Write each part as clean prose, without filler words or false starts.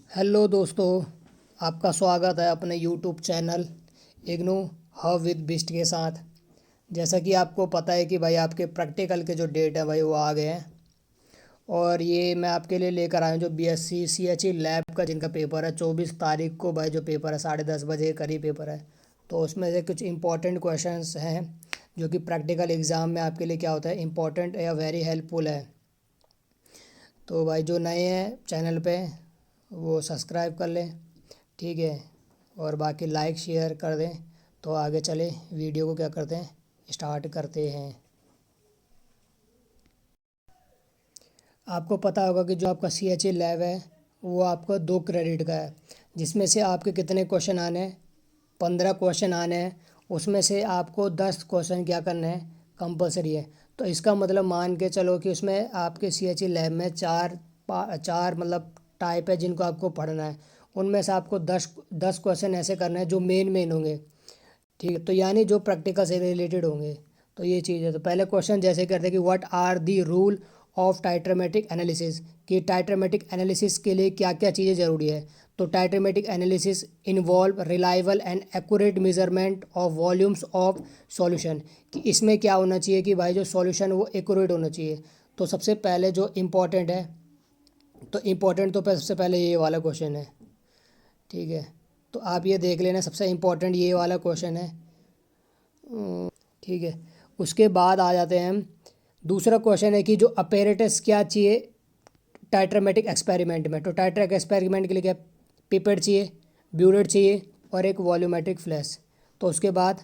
Hello दोस्तों, आपका स्वागत है अपने YouTube channel IGNOU hub with Bisht के साथ। जैसा कि आपको पता है कि भाई आपके प्रैक्टिकल के जो डेट है भाई वो आ गए हैं। और ये मैं आपके लिए लेकर आया हूँ जो बीएससी सीएचई लैब का जिनका पेपर है 24 तारीख को। भाई जो पेपर है 10:30 बजे के करीब पेपर है। तो उसमें से कुछ इंपॉर्टेंट क्वेश्चंस हैं जो कि प्रैक्टिकल एग्ज़ाम में आपके लिए क्या होता है, इंपॉर्टेंट या वेरी हेल्पफुल है। तो भाई जो नए हैं चैनल पे वो सब्सक्राइब कर लें, ठीक है। और बाकी लाइक शेयर कर दें। तो आगे चले वीडियो को क्या करते हैं, स्टार्ट करते हैं। आपको पता होगा कि जो आपका सी एच ई लैब है वो आपको 2 क्रेडिट का है, जिसमें से आपके कितने क्वेश्चन आने हैं, 15 क्वेश्चन आने हैं। उसमें से आपको 10 क्वेश्चन क्या करने हैं, कंपलसरी है। तो इसका मतलब मान के चलो कि उसमें आपके सी एच ई लैब में चार मतलब टाइप है जिनको आपको पढ़ना है। उनमें से आपको 10 10 क्वेश्चन ऐसे करने हैं जो मेन होंगे, ठीक है। तो यानी जो प्रैक्टिकल से रिलेटेड होंगे। तो ये चीज़ है। तो पहले क्वेश्चन जैसे करते हैं कि what are the rule of titrimetric analysis, कि टाइट्रोमेटिक एनालिसिस के लिए क्या क्या चीज़ें ज़रूरी है। तो titrimetric analysis involve reliable and accurate measurement of volumes of solution, कि इसमें क्या होना चाहिए कि भाई जो सॉल्यूशन वो एक्यूरेट होना चाहिए। तो सबसे पहले जो इम्पोर्टेंट है, तो इम्पोर्टेंट तो सबसे पहले ये वाला क्वेश्चन है, ठीक है। तो आप ये देख लेना, सबसे इम्पोर्टेंट ये वाला क्वेश्चन है, ठीक है। उसके बाद आ जाते हैं हम। दूसरा क्वेश्चन है कि जो अपेरेटस क्या चाहिए टाइट्रोमेटिक एक्सपेरिमेंट में। तो टाइट्रिक एक्सपेरिमेंट के लिए क्या, पिपेट चाहिए, ब्यूरेट चाहिए और एक वॉल्यूमेट्रिक फ्लैश। तो उसके बाद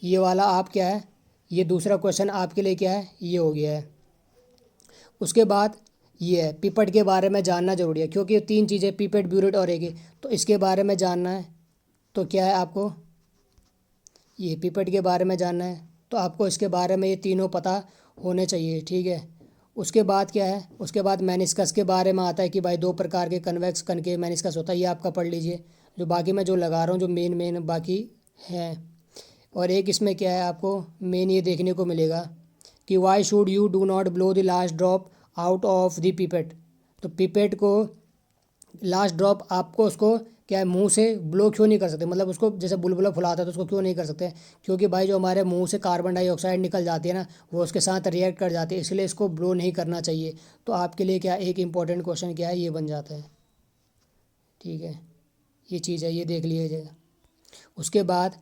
ये वाला आप क्या है, ये दूसरा क्वेश्चन आपके लिए क्या है, ये हो गया है। उसके बाद ये है पिपेट के बारे में जानना जरूरी है, क्योंकि ये 3 चीज़ें पिपेट ब्यूरेट और एक ही, तो इसके बारे में जानना है। तो क्या है आपको, ये पिपेट के बारे में जानना है। तो आपको इसके बारे में ये तीनों पता होने चाहिए, ठीक है। उसके बाद क्या है, उसके बाद मेनिस्कस के बारे में आता है कि भाई 2 प्रकार के कन्वेक्स कनकेव मेनिस्कस होता है, ये आपका पढ़ लीजिए। जो बाकी मैं जो लगा रहा हूँ जो मेन मेन बाकी हैं। और एक इसमें क्या है आपको मेन ये देखने को मिलेगा कि why should you do not blow the last drop out of the pipette. तो पिपेट को लास्ट ड्रॉप आपको उसको क्या है मुंह से ब्लो क्यों नहीं कर सकते, मतलब उसको जैसे बुलबुला फुलाता है तो उसको क्यों नहीं कर सकते। क्योंकि भाई जो हमारे मुंह से कार्बन डाइऑक्साइड निकल जाती है ना, वो उसके साथ रिएक्ट कर जाती है, इसलिए इसको ब्लो नहीं करना चाहिए। तो आपके लिए क्या एक इंपॉर्टेंट क्वेश्चन क्या है, ये बन जाता है, ठीक है। ये चीज़ है, ये देख लीजिएगा। उसके बाद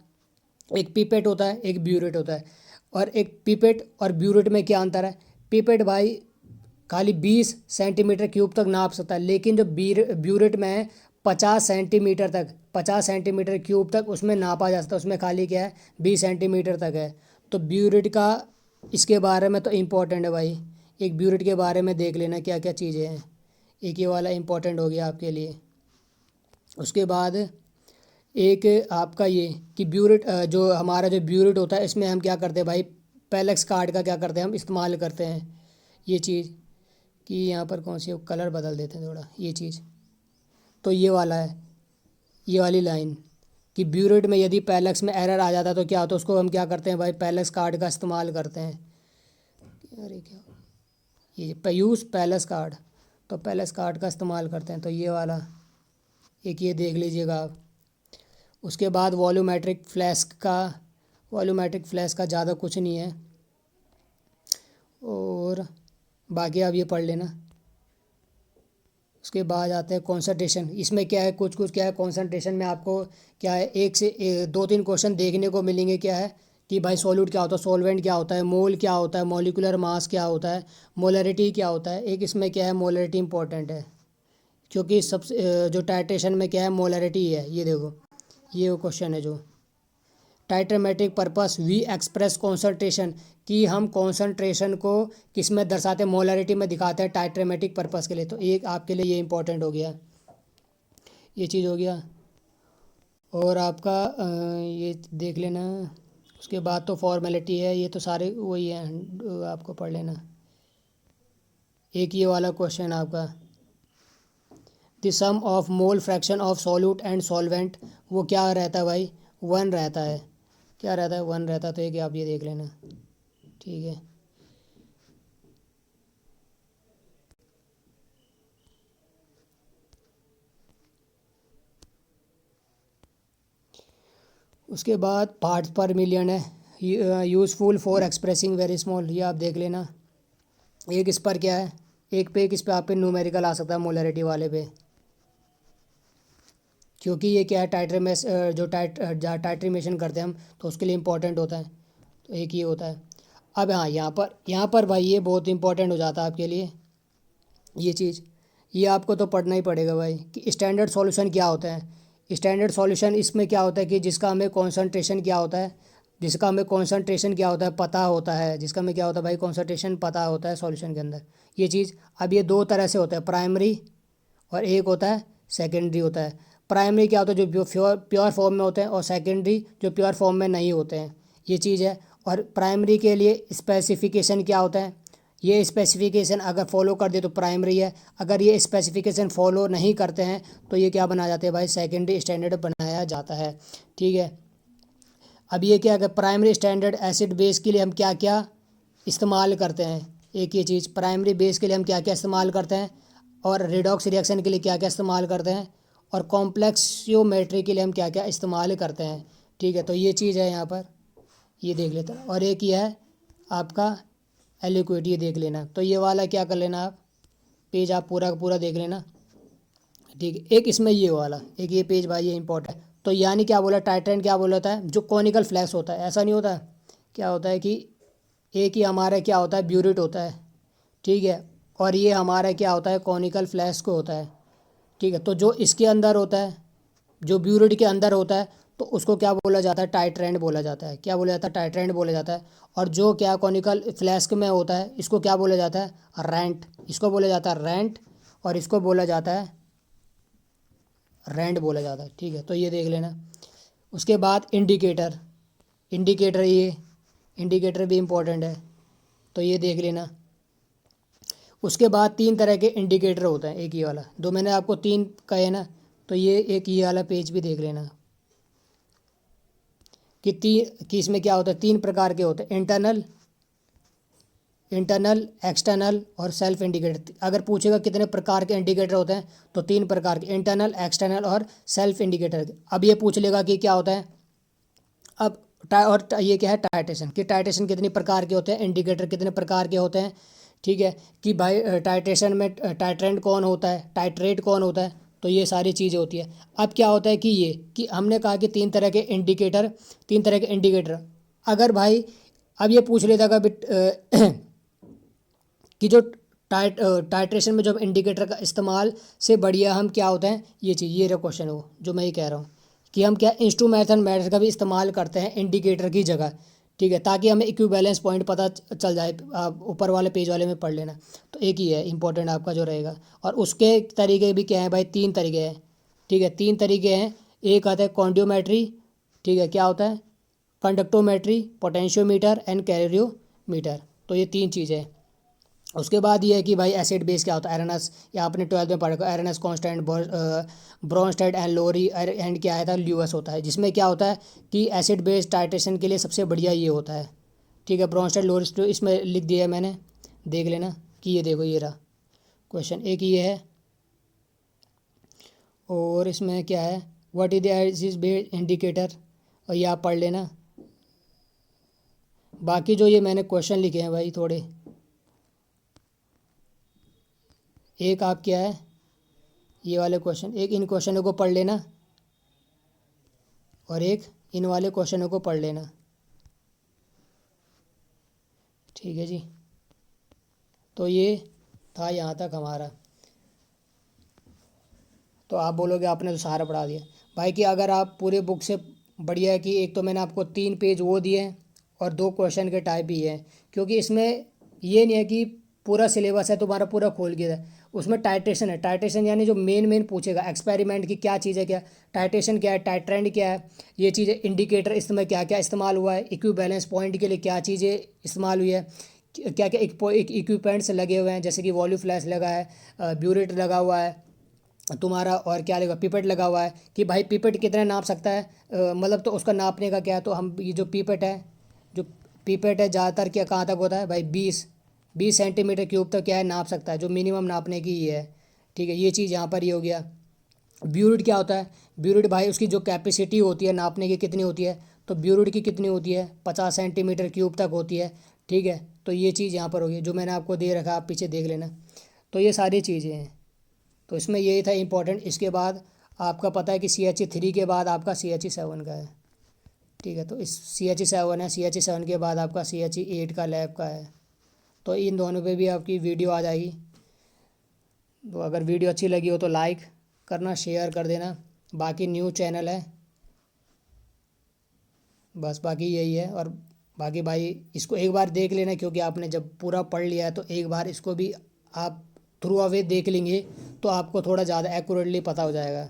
एक पिपेट होता है, एक ब्यूरेट होता है। और एक पिपेट और ब्यूरेट में क्या अंतर है, पिपेट भाई खाली 20 सेंटीमीटर क्यूब तक नाप सकता है, लेकिन जो ब्यूरेट में है 50 सेंटीमीटर तक, 50 सेंटीमीटर क्यूब तक उसमें नापा जा सकता है। उसमें खाली क्या है 20 सेंटीमीटर तक है। तो ब्यूरेट का इसके बारे में तो इम्पोर्टेंट है भाई। एक ब्यूरेट के बारे में देख लेना क्या क्या चीज़ें हैं। एक ये वाला इम्पोर्टेंट हो गया आपके लिए। उसके बाद एक आपका ये कि ब्यूरेट जो हमारा जो ब्यूरेट होता है इसमें हम क्या करते हैं भाई, पैलेक्स कार्ड का क्या करते हैं हम इस्तेमाल करते हैं। ये चीज़ कि यहाँ पर कौन सी कलर बदल देते हैं थोड़ा, ये चीज़। तो ये वाला है, ये वाली लाइन कि ब्यूरेट में यदि पैलेक्स में एरर आ जाता है तो क्या होता है, उसको हम क्या करते हैं भाई पैलेक्स कार्ड का इस्तेमाल करते हैं। अरे क्या, ये पयूस पैलेस कार्ड, तो पैलेस कार्ड का इस्तेमाल करते हैं। तो ये वाला एक ये देख लीजिएगा आप। उसके बाद वॉल्यूमेट्रिक फ्लैश का ज़्यादा कुछ नहीं है। और बाकी आप ये पढ़ लेना। उसके बाद आते हैं कॉन्सनट्रेशन। इसमें क्या है, कुछ कुछ क्या है कॉन्सनट्रेशन में आपको क्या है, एक से 2 3 क्वेश्चन देखने को मिलेंगे। क्या है कि भाई सॉल्यूट क्या होता है, सॉल्वेंट क्या होता है, मोल क्या होता है, मॉलिक्यूलर मास क्या होता है, मोलरिटी क्या होता है। एक इसमें क्या है मोलरिटी इंपॉर्टेंट है, क्योंकि सबसे जो टाइट्रेशन में क्या है मोलरिटी है। ये देखो, ये वो क्वेश्चन है जो टाइट्रोमेटिक पर्पस वी एक्सप्रेस कॉन्सनट्रेशन, कि हम कॉन्सनट्रेशन को किस में दर्शाते हैं, मोलरिटी में दिखाते हैं टाइट्रोमेटिक पर्पस के लिए। तो एक आपके लिए ये इंपॉर्टेंट हो गया, ये चीज़ हो गया। और आपका ये देख लेना। उसके बाद तो फॉर्मेलिटी है, ये तो सारे वही हैं, आपको पढ़ लेना। एक ये वाला क्वेश्चन आपका the sum of mole fraction of solute and solvent, वो क्या रहता है भाई, 1 रहता है। क्या रहता है, 1 रहता है। तो एक आप ये देख लेना, ठीक है। उसके बाद पार्ट्स पर मिलियन है, useful for expressing very small, ये आप देख लेना। एक इस पर क्या है, एक पे इस पे आप पे न्यूमेरिकल आ सकता है मोलरिटी वाले पे, क्योंकि ये क्या है टाइट्रीमेस जो टाइट्रीमेशन करते हैं हम तो उसके लिए इम्पोर्टेंट होता है। तो एक ये होता है। अब हाँ यहाँ पर भाई ये बहुत इंपॉर्टेंट हो जाता है आपके लिए ये चीज़, ये आपको तो पढ़ना ही पड़ेगा भाई कि स्टैंडर्ड सॉल्यूशन क्या होता है। स्टैंडर्ड सॉल्यूशन इसमें क्या होता है कि जिसका हमें कॉन्सेंट्रेशन क्या होता है, जिसका हमें कॉन्सेंट्रेशन क्या होता है पता होता है, जिसका हमें क्या होता है भाई कॉन्सेंट्रेशन पता होता है सॉल्यूशन के अंदर, ये चीज़। अब ये दो तरह से होता है, प्राइमरी और एक होता है सेकेंडरी होता है। प्राइमरी क्या होता है जो प्योर फॉर्म में होते हैं, और सेकेंडरी जो प्योर फॉर्म में नहीं होते हैं, ये चीज़ है। और प्राइमरी के लिए स्पेसिफिकेशन क्या होता है, ये स्पेसिफिकेशन अगर फॉलो कर दे तो प्राइमरी है, अगर ये स्पेसिफिकेशन फॉलो नहीं करते हैं तो ये क्या बना जाते हैं भाई सेकेंडरी स्टैंडर्ड बनाया जाता है। ठीक है। अब ये क्या अगर प्राइमरी स्टैंडर्ड एसिड बेस के लिए हम क्या क्या इस्तेमाल करते हैं, एक ये चीज़ प्राइमरी बेस के लिए हम क्या क्या इस्तेमाल करते हैं, और रिडॉक्स रिएक्शन के लिए क्या क्या इस्तेमाल करते हैं, और कॉम्प्लेक्सियोमेट्री के लिए हम क्या क्या इस्तेमाल करते हैं। ठीक है, तो ये चीज़ है यहाँ पर, ये देख लेते हैं। और एक ये है आपका एलिक्विड, ये देख लेना। तो ये वाला क्या कर लेना आप, पेज आप पूरा का पूरा देख लेना। ठीक है, एक इसमें ये वाला, एक ये पेज भाई ये इंपॉर्टेंट है। तो यानी क्या बोला टाइट्रेंट, क्या बोला होता है जो कॉनिकल फ्लैक्स होता है, ऐसा नहीं होता है। क्या होता है कि एक ही हमारा क्या होता है ब्यूरिट होता है, ठीक है, और ये हमारा क्या होता है कॉनिकल फ्लैस्क होता है। ठीक है, तो जो इसके अंदर होता है, जो ब्यूरिट के अंदर होता है, तो उसको क्या बोला जाता है टाइट्रेंट बोला जाता है। क्या बोला जाता है टाइट्रेंट बोला जाता है। और जो क्या कॉनिकल फ्लैस्क में होता है इसको क्या बोला जाता है रेंट, इसको बोला जाता है रेंट, और इसको बोला जाता है रेंट बोला जाता है। ठीक है, तो ये देख लेना। उसके बाद इंडिकेटर, इंडिकेटर ये इंडिकेटर भी इम्पोर्टेंट है, तो ये देख लेना। उसके बाद तीन तरह के इंडिकेटर होते हैं, एक ये वाला, दो मैंने आपको तीन कहे ना, तो ये एक ये वाला पेज भी देख लेना कि इसमें क्या होता है, तीन प्रकार के होते हैं, इंटरनल, एक्सटर्नल और सेल्फ इंडिकेटर। अगर पूछेगा कितने प्रकार के इंडिकेटर होते हैं तो तीन प्रकार के, इंटरनल, एक्सटर्नल और सेल्फ इंडिकेटर। अब ये पूछ लेगा कि क्या होता है, अब ये क्या है टाइट्रेशन, कि टाइट्रेशन कितनी प्रकार के होते हैं, इंडिकेटर कितने प्रकार के होते हैं। ठीक है, कि भाई टाइट्रेशन में टाइट्रेंट कौन होता है, टाइट्रेट कौन होता है, तो ये सारी चीज़ें होती है। अब क्या होता है कि ये कि हमने कहा कि तीन तरह के इंडिकेटर, तीन तरह के इंडिकेटर। अगर भाई अब ये पूछ लेता का कि जो टाइट्रेशन में जब इंडिकेटर का इस्तेमाल से बढ़िया हम क्या होते हैं, ये चीज़ ये रहा क्वेश्चन वो जो मैं ये कह रहा हूँ कि हम क्या इंस्ट्रूमेंटल मेथड का भी इस्तेमाल करते हैं इंडिकेटर की जगह। ठीक है, ताकि हमें इक्विवेलेंस पॉइंट पता चल जाए। आप ऊपर वाले पेज वाले में पढ़ लेना। तो एक ही है इंपॉर्टेंट आपका जो रहेगा। और उसके तरीके भी क्या है भाई, तीन तरीके हैं। ठीक है, तीन तरीके हैं। एक आता है कॉन्ड्योमेट्री, ठीक है, क्या होता है कंडक्टोमेट्री, पोटेंशियोमीटर एंड कैलोरीमीटर। तो ये तीन चीज़ें हैं। उसके बाद ये है कि भाई एसिड बेस क्या होता है, एरनस, या आपने 12th में पढ़ा Arrhenius constant, Bronsted and Lowry, and क्या है था ल्यूअस होता है, जिसमें क्या होता है कि एसिड बेस टाइट्रेशन के लिए सबसे बढ़िया ये होता है। ठीक है, ब्रोंस्टेड लोरी तो इसमें लिख दिया है मैंने, देख लेना कि ये देखो ये रहा क्वेश्चन, एक ये है। और इसमें क्या है what is the acid base indicator, और ये आप पढ़ लेना। बाकी जो ये मैंने क्वेश्चन लिखे हैं भाई थोड़े, एक आप क्या है ये वाले क्वेश्चन, एक इन क्वेश्चनों को पढ़ लेना और एक इन वाले क्वेश्चनों को पढ़ लेना। ठीक है जी, तो ये था यहाँ तक हमारा। तो आप बोलोगे आपने तो सारा पढ़ा दिया भाई, कि अगर आप पूरे बुक से बढ़िया है कि एक तो मैंने आपको 3 पेज वो दिए हैं और 2 क्वेश्चन के टाइप भी हैं, क्योंकि इसमें ये नहीं है कि पूरा सिलेबस है तुम्हारा पूरा खोल के है। उसमें टाइट्रेशन है, टाइट्रेशन यानी जो मेन पूछेगा एक्सपेरिमेंट की क्या चीज़ है, क्या टाइट्रेशन क्या है, टाइट्रेंड क्या है, ये चीज़ें इंडिकेटर इसमें क्या क्या इस्तेमाल हुआ है, इक्विवेलेंस पॉइंट के लिए क्या चीज़ें इस्तेमाल हुई है, क्या क्या इक्विपमेंट्स लगे हुए हैं, जैसे कि वॉल्यू फ्लैश लगा है, ब्यूरेट लगा हुआ है तुम्हारा, और क्या लगा पिपेट लगा हुआ है, कि भाई पिपेट कितना नाप सकता है, मतलब तो उसका नापने का क्या है, तो हम ये जो पिपेट है, जो पिपेट है ज़्यादातर क्या कहाँ तक होता है भाई 20 सेंटीमीटर क्यूब तक क्या है नाप सकता है, जो मिनिमम नापने की ये है। ठीक है, ये चीज़ यहाँ पर ये हो गया। ब्यूरिड क्या होता है? ब्यूरिड भाई उसकी जो कैपेसिटी होती है नापने की कितनी होती है, तो ब्यूरिड की कितनी होती है, 50 सेंटीमीटर क्यूब तक होती है। ठीक है, तो ये चीज़ यहाँ पर होगी जो मैंने आपको दे रखा, आप पीछे देख लेना। तो ये सारी चीज़ें हैं, तो इसमें यही था इंपॉर्टेंट। इसके बाद आपका पता है कि CH3 के बाद आपका CH7 का है। ठीक है, तो इस CH7 है, CH7 के बाद आपका CH8 का लैब का है। तो इन दोनों पे भी आपकी वीडियो आ जाएगी। तो अगर वीडियो अच्छी लगी हो तो लाइक करना, शेयर कर देना। बाकी न्यू चैनल है, बस बाकी यही है। और बाकी भाई इसको एक बार देख लेना, क्योंकि आपने जब पूरा पढ़ लिया है तो एक बार इसको भी आप थ्रू अवे देख लेंगे तो आपको थोड़ा ज़्यादा एक्यूरेटली पता हो जाएगा।